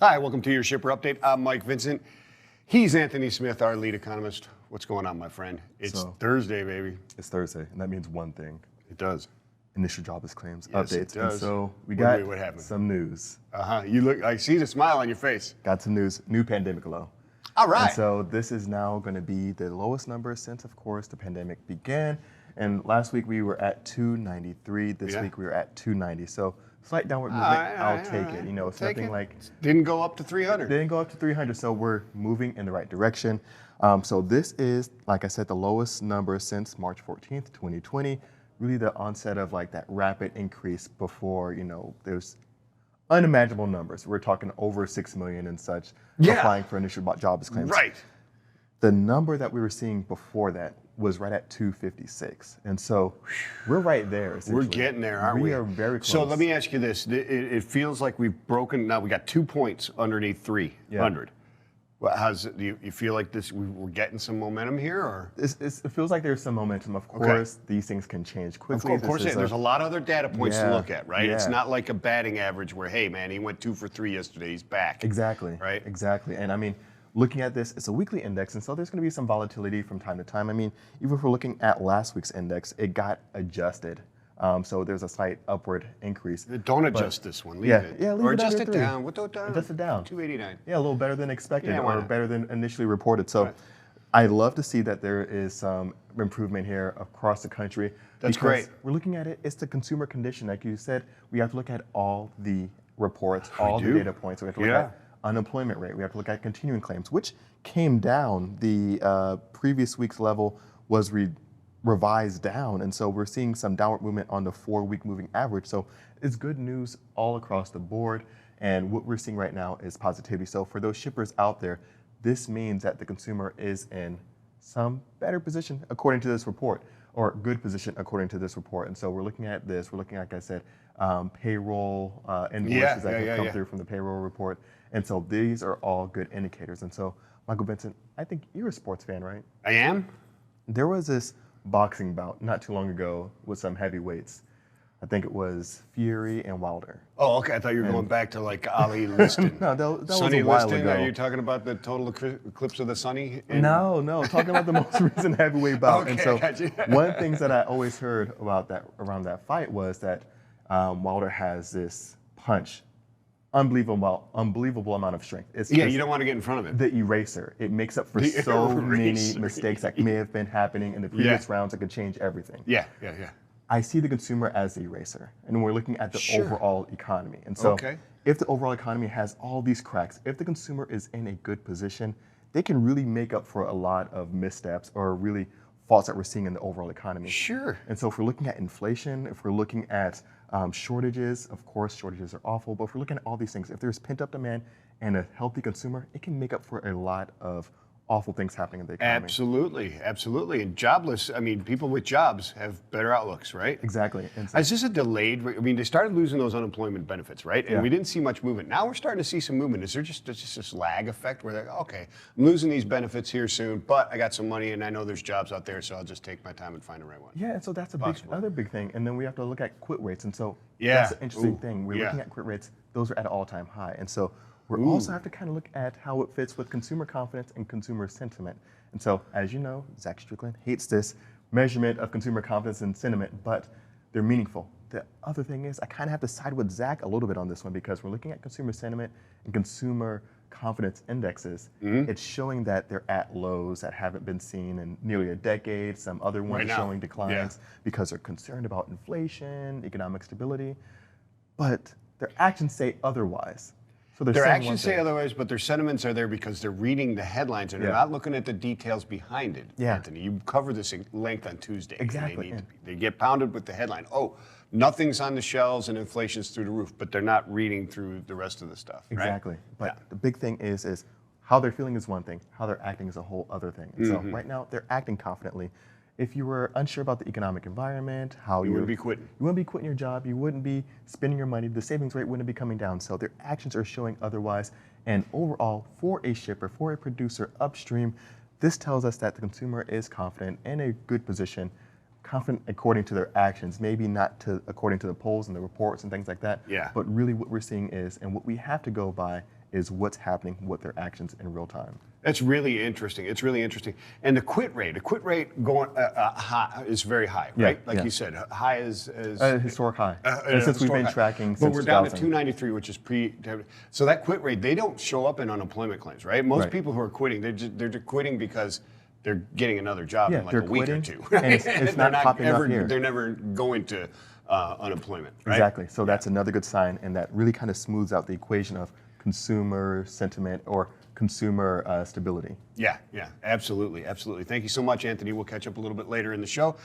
Hi, welcome to your shipper update. I'm Mike Vincent. He's Anthony Smith, our lead economist. What's going on, my friend? It's Thursday, baby. It's Thursday, and that means one thing. It does. Initial jobless claims Yes, it updates. does. And so we What got happened? some news. You look. I see the smile on your face. Got some news. New pandemic low. All right. And so this is now going to be the lowest number since, of course, the pandemic began. And last week we were at 293. This week we were at 290. So slight downward movement. I'll take it. You know, it's nothing like Didn't go up to 300. didn't go up to 300. So we're moving in the right direction. So this is, like I said, the lowest number since March 14th, 2020. Really the onset of like that rapid increase before, you know, there's unimaginable numbers. We're talking over 6 million and such applying for initial jobless claims. Right. The number that we were seeing before that was right at 256. And so we're right there. We're getting there, aren't we? We are very close. So let me ask you this. It feels like we've broken, now we got 2 points underneath 300. Well, do you feel like this? We're getting some momentum here, or It feels like there's some momentum. Of course, these things can change quickly. of course, there's a lot of other data points to look at, right? Yeah. It's not like a batting average where, hey, man, he went 2 for 3 yesterday, he's back. Exactly. Right? Exactly. And I mean, looking at this, it's a weekly index, and so there's going to be some volatility from time to time. I mean, even if we're looking at last week's index, it got adjusted. So there's a slight upward increase. Don't adjust this one. Leave Yeah, it. yeah, leave or it adjust under it 3. down. What do down? Adjust it down. 289. Yeah, a little better than expected Yeah, why or not? better than initially reported. So I love to see that there is some improvement here across the country. That's because great. We're looking at it, it's the consumer condition. Like you said, we have to look at all the reports, all the do. data points. We have to look at unemployment rate. We have to look at continuing claims, which came down. The previous week's level was revised down. And so we're seeing some downward movement on the 4-week moving average. So it's good news all across the board. And what we're seeing right now is positivity. So for those shippers out there, this means that the consumer is in some better position according to this report, or good position according to this report. And so we're looking at this, we're looking, like I said, payroll invoices that have come through from the payroll report. And so these are all good indicators. And so, Michael Vincent, I think you're a sports fan, right? I am? There was this boxing bout not too long ago with some heavyweights. I think it was Fury and Wilder. Oh, okay. I thought you were going back to like Ali Liston. No, that was Sonny a while Liston? ago. Are you talking about the total eclipse of the Sunny? No, talking about the most recent heavyweight bout. Okay, And so gotcha. one of the things that I always heard about that around that fight was that Wilder has this punch, unbelievable amount of strength. It's Yeah, just you don't want to get in front of it. the eraser. It makes up for The so many eraser, mistakes that may have been happening in the previous rounds that could change everything. Yeah. I see the consumer as the eraser, and we're looking at the overall economy. And so if the overall economy has all these cracks, if the consumer is in a good position, they can really make up for a lot of missteps or really faults that we're seeing in the overall economy. Sure. And so if we're looking at inflation, if we're looking at shortages, of course, shortages are awful, but if we're looking at all these things, if there's pent-up demand and a healthy consumer, it can make up for a lot of awful things happening in the economy. Absolutely. And jobless, I mean, people with jobs have better outlooks, right? Exactly. And so, Is this a delayed, I mean, they started losing those unemployment benefits, right? And we didn't see much movement. Now we're starting to see some movement. Is there just this lag effect where they're, okay, I'm losing these benefits here soon, but I got some money and I know there's jobs out there, so I'll just take my time and find the right one. yeah, and so that's a other big thing. And then we have to look at quit rates. And so Yeah. that's an interesting thing. We're looking at quit rates. Those are at an all-time high. And so we also have to kind of look at how it fits with consumer confidence and consumer sentiment. And so, as you know, Zach Strickland hates this measurement of consumer confidence and sentiment, but they're meaningful. The other thing is, I kind of have to side with Zach a little bit on this one because we're looking at consumer sentiment and consumer confidence indexes. It's showing that they're at lows that haven't been seen in nearly a decade. Some other ones showing declines because they're concerned about inflation, economic stability, but their actions say otherwise. So Their actions say otherwise, but their sentiments are there because they're reading the headlines and they're not looking at the details behind it, Anthony. You covered this at length on Tuesday. Exactly. They get pounded with the headline. Oh, nothing's on the shelves and inflation's through the roof, but they're not reading through the rest of the stuff. Exactly. Right? But the big thing is how they're feeling is one thing, how they're acting is a whole other thing. And so right now, they're acting confidently. If you were unsure about the economic environment, how You wouldn't be quitting. You wouldn't be quitting your job. You wouldn't be spending your money. The savings rate wouldn't be coming down. So their actions are showing otherwise. And overall, for a shipper, for a producer upstream, this tells us that the consumer is confident in a good position, confident according to their actions, maybe not according to the polls and the reports and things like that. Yeah. But really what we're seeing is, and what we have to go by is what's happening with their actions in real time. That's really interesting. It's really interesting. And the quit rate going high is very high, right? Like you said, high is a historic high. And since we've been tracking but since we're down to 2000. 293, which is so that quit rate, they don't show up in unemployment claims, right? Most people who are quitting, they're just quitting because they're getting another job in like a week or two. And it's not popping up here. They're never going to unemployment, right? Exactly. So that's another good sign, and that really kind of smooths out the equation of consumer sentiment or consumer stability. Yeah, absolutely. Thank you so much, Anthony. We'll catch up a little bit later in the show.